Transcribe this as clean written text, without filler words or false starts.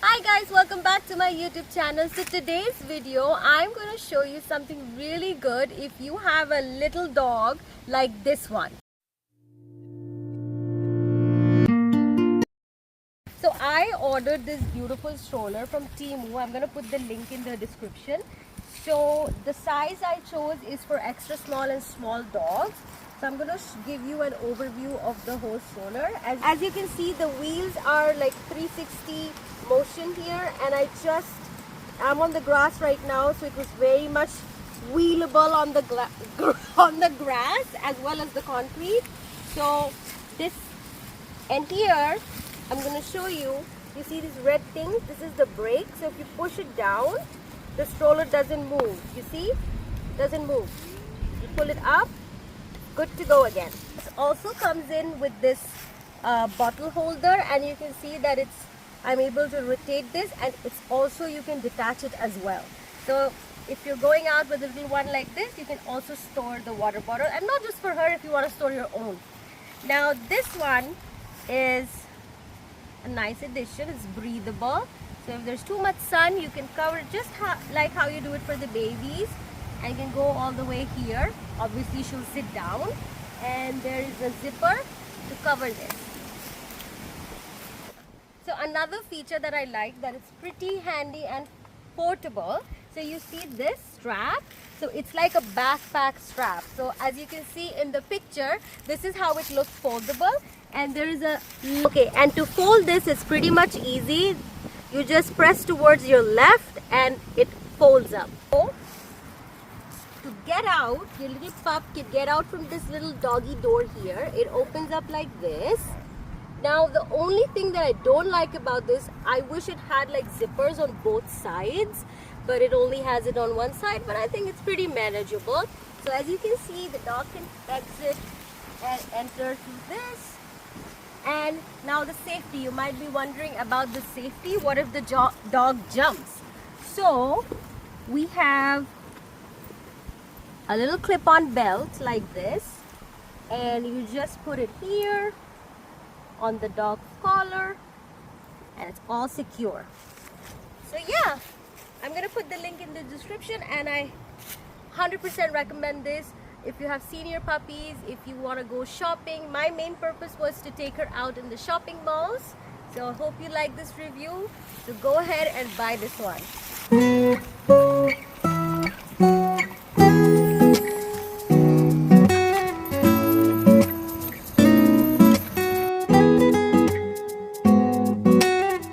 Hi guys, welcome back to my YouTube channel. So today's video I'm going to show you something really good if you have a little dog like this one. So I ordered this beautiful stroller from Temu. I'm going to put the link in the description. So the size I chose is for extra small and small dogs. So I'm going to give you an overview of the whole stroller. As you can see, the wheels are like 360 motion here, and I'm on the grass right now, so it was very much wheelable on the on the grass as well as the concrete. So this, and here I'm going to show you. You see these red things? This is the brake. So if you push it down, the stroller doesn't move. You see? It doesn't move. You pull it up, good to go again. This also comes in with this bottle holder, and you can see that I'm able to rotate this, and it's also, you can detach it as well. So if you're going out with a little one like this, you can also store the water bottle, and not just for her, if you want to store your own. Now this one is a nice addition. It's breathable, so if there's too much sun, you can cover it just like how you do it for the babies, and you can go all the way here. Obviously she'll sit down, and there is a zipper to cover this. So another feature that I like, that it's pretty handy and portable. So you see this strap, so it's like a backpack strap. So as you can see in the picture, this is how it looks foldable, and there is and to fold this is pretty much easy. You just press towards your left and it folds up. So to get out, your little pup can get out from this little doggy door here. It opens up like this. Now the only thing that I don't like about this, I wish it had like zippers on both sides, but it only has it on one side, but I think it's pretty manageable. So as you can see, the dog can exit and enter through this. And now the safety, you might be wondering about the safety. What if the dog jumps? So we have a little clip-on belt like this, and you just put it here on the dog's collar, and it's all secure. So yeah, I'm gonna put the link in the description, and I 100% recommend this if you have senior puppies, if you want to go shopping. My main purpose was to take her out in the shopping malls. So I hope you like this review. So go ahead and buy this one.